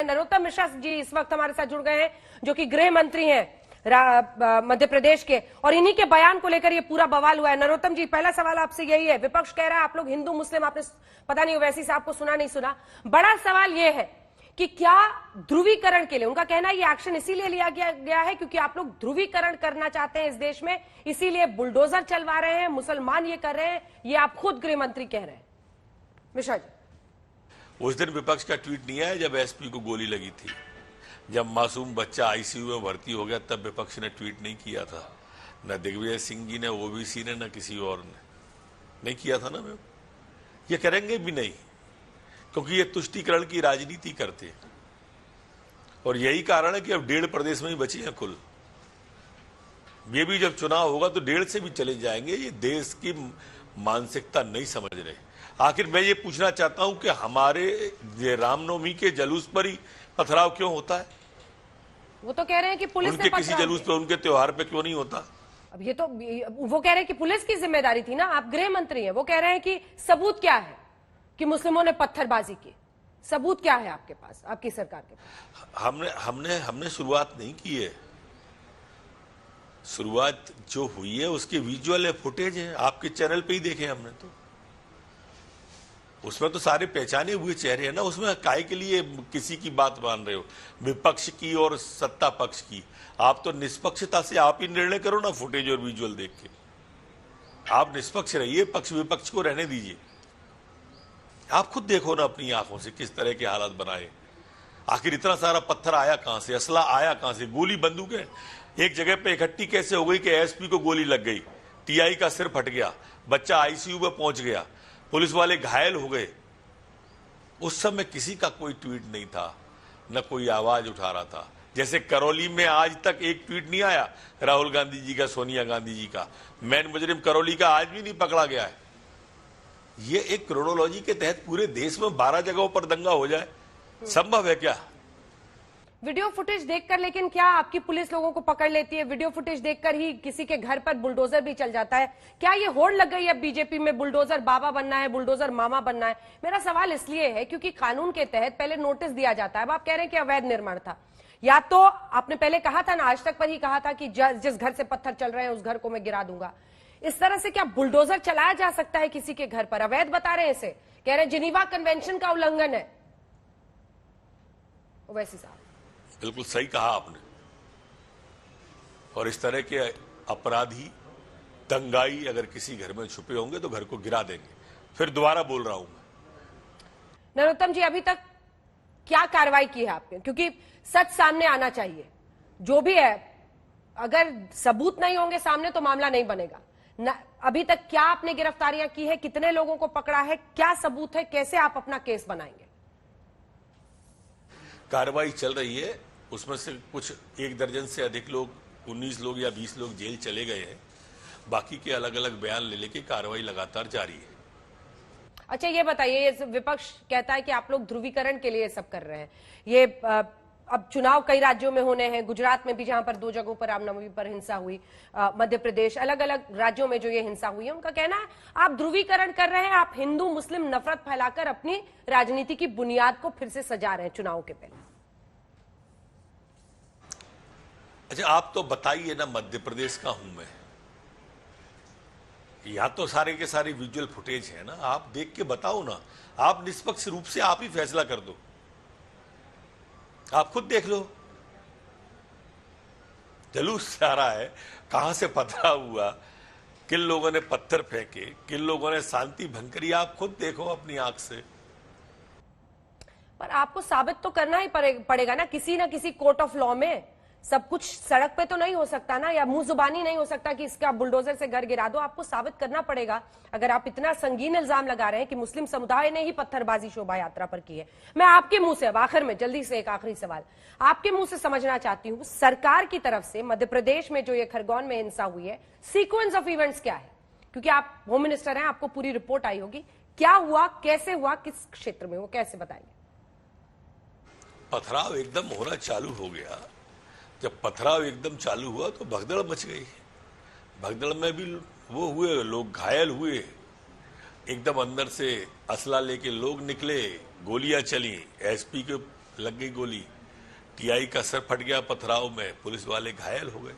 नरोत्तम मिश्रा जी इस वक्त हमारे साथ जुड़ गए हैं, जो कि गृह मंत्री हैं मध्य प्रदेश के, और इन्हीं के बयान को लेकर ये पूरा बवाल हुआ है। नरोत्तम जी, पहला सवाल आपसे यही है, विपक्ष कह रहा है आप लोग हिंदू मुस्लिम, आपने पता नहीं ओवैसी साहब को सुना नहीं सुना। बड़ा सवाल ये है कि क्या ध्रुवीकरण के लिए, उनका कहना है ये एक्शन इसीलिए लिया गया है क्योंकि आप लोग ध्रुवीकरण करना चाहते हैं इस देश में, इसीलिए बुलडोजर चलवा रहे हैं, मुसलमान ये कर रहे हैं, ये आप खुद गृह मंत्री कह रहे हैं। मिश्रा जी, उस दिन विपक्ष का ट्वीट नहीं आया जब एसपी को गोली लगी थी, जब मासूम बच्चा आईसीयू में भर्ती हो गया, तब विपक्ष ने ट्वीट नहीं किया था। न दिग्विजय सिंह जी ने, ओबीसी ने, न किसी और ने नहीं किया था ना। ये करेंगे भी नहीं, क्योंकि ये तुष्टीकरण की राजनीति करते हैं। और यही कारण है कि अब 1.5 प्रदेश में ही बचे हैं कुल। ये भी जब चुनाव होगा तो 1.5 से भी चले जाएंगे। ये देश की मानसिकता नहीं समझ रहे। आखिर मैं ये पूछना चाहता हूं कि हमारे रामनवमी के जुलूस पर ही पथराव क्यों होता है? वो तो कह रहे हैं कि पुलिस उनके किसी जुलूस पर, उनके त्योहार पे क्यों नहीं होता? अब ये तो वो कह रहे हैं कि पुलिस की जिम्मेदारी थी ना, आप गृह मंत्री हैं। वो कह रहे हैं कि सबूत क्या है कि मुस्लिमों ने पत्थरबाजी की, सबूत क्या है आपके पास, आपकी सरकार के पास? हमने शुरुआत नहीं की है। शुरुआत जो हुई है उसके विजुअल है, फुटेज है, आपके चैनल पे ही देखे हमने। तो उसमें तो सारे पहचाने हुए चेहरे हैं ना। उसमें काहे के लिए किसी की बात मान रहे हो, विपक्ष की और सत्ता पक्ष की? आप तो निष्पक्षता से आप ही निर्णय करो ना, फुटेज और विजुअल देख के। आप निष्पक्ष रहिए, पक्ष विपक्ष को रहने दीजिए। आप खुद देखो ना अपनी आंखों से किस तरह के हालात बनाए। आखिर इतना सारा पत्थर आया कहां से, असला आया कहां से, गोली बंदूकें एक जगह पे इकट्ठी कैसे हो गई कि एसपी को गोली लग गई, टीआई का सिर फट गया, बच्चा आईसीयू में पहुंच गया, पुलिस वाले घायल हो गए। उस समय किसी का कोई ट्वीट नहीं था, न कोई आवाज उठा रहा था। जैसे करौली में आज तक एक ट्वीट नहीं आया राहुल गांधी जी का, सोनिया गांधी जी का। मैन मुजरिम करौली का आज भी नहीं पकड़ा गया है। ये एक क्रोनोलॉजी के तहत पूरे देश में 12 जगहों पर दंगा हो जाए, संभव है क्या? वीडियो फुटेज देखकर लेकिन क्या आपकी पुलिस लोगों को पकड़ लेती है? वीडियो फुटेज देखकर ही किसी के घर पर बुलडोजर भी चल जाता है? क्या ये होड़ लग गई है बीजेपी में, बुलडोजर बाबा बनना है, बुलडोजर मामा बनना है? मेरा सवाल इसलिए है क्योंकि कानून के तहत पहले नोटिस दिया जाता है। अब आप कह रहे हैं कि अवैध निर्माण था, या तो आपने पहले कहा था ना, आज तक पर ही कहा था कि जिस घर से पत्थर चल रहे हैं उस घर को मैं गिरा दूंगा। इस तरह से क्या बुलडोजर चलाया जा सकता है किसी के घर पर? अवैध बता रहे हैं इसे, कह रहे हैं जिनीवा कन्वेंशन का उल्लंघन है। ओवैसी साहब, बिल्कुल सही कहा आपने। और इस तरह के अपराधी, दंगाई अगर किसी घर में छुपे होंगे तो घर को गिरा देंगे। फिर दोबारा बोल रहा हूं मैं। नरोत्तम जी, अभी तक क्या कार्रवाई की है आपने? क्योंकि सच सामने आना चाहिए, जो भी है। अगर सबूत नहीं होंगे सामने तो मामला नहीं बनेगा। अभी तक क्या आपने गिरफ्तारियां की है, कितने लोगों को पकड़ा है, क्या सबूत है, कैसे आप अपना केस बनाएंगे? कार्रवाई चल रही है, उसमें से कुछ 1 दर्जन से अधिक लोग, 19 लोग या 20 लोग जेल चले गए हैं। बाकी के अलग अलग बयान ले लेके कार्रवाई लगातार जारी है। अच्छा, ये बताइए, विपक्ष कहता है कि आप लोग ध्रुवीकरण के लिए सब कर रहे हैं। ये अब चुनाव कई राज्यों में होने हैं, गुजरात में भी जहां पर 2 जगहों पर रामनवमी पर हिंसा हुई, मध्य प्रदेश, अलग अलग राज्यों में जो ये हिंसा हुई है, उनका कहना है आप ध्रुवीकरण कर रहे हैं, आप हिंदू मुस्लिम नफरत फैलाकर अपनी राजनीति की बुनियाद को फिर से सजा रहे हैं चुनाव के पहले। अच्छा, आप तो बताइए ना, मध्य प्रदेश का हूं मैं, यहां तो सारे के सारे विजुअल फुटेज है ना, आप देख के बताओ ना। आप निष्पक्ष रूप से आप ही फैसला कर दो, आप खुद देख लो। जुलूस जा रहा है, कहां से पथराव हुआ, किन लोगों ने पत्थर फेंके, किन लोगों ने शांति भंग करी, आप खुद देखो अपनी आंख से। पर आपको साबित तो करना ही पड़ेगा ना किसी कोर्ट ऑफ लॉ में। सब कुछ सड़क पे तो नहीं हो सकता ना, या मुंह जुबानी नहीं हो सकता कि इसका बुलडोजर से घर गिरा दो। आपको साबित करना पड़ेगा। अगर आप इतना संगीन इल्जाम लगा रहे हैं कि मुस्लिम समुदाय ने ही पत्थरबाजी शोभा यात्रा पर की है, मैं आपके मुंह से अब आखिर में जल्दी से एक आखिरी सवाल आपके मुंह से समझना चाहती हूं, सरकार की तरफ से मध्य प्रदेश में जो ये खरगोन में हिंसा हुई है, सीक्वेंस ऑफ इवेंट्स क्या है? क्योंकि आप होम मिनिस्टर हैं, आपको पूरी रिपोर्ट आई होगी। क्या हुआ, कैसे हुआ, किस क्षेत्र में, वो कैसे बताएंगे? पथराव एकदम होना चालू हो गया। जब पथराव एकदम चालू हुआ तो भगदड़ मच गई। भगदड़ में भी वो हुए, लोग घायल हुए। एकदम अंदर से असला लेके लोग निकले, गोलियां चली, एसपी के लग गई गोली, टीआई का सर फट गया पथराव में, पुलिस वाले घायल हो गए।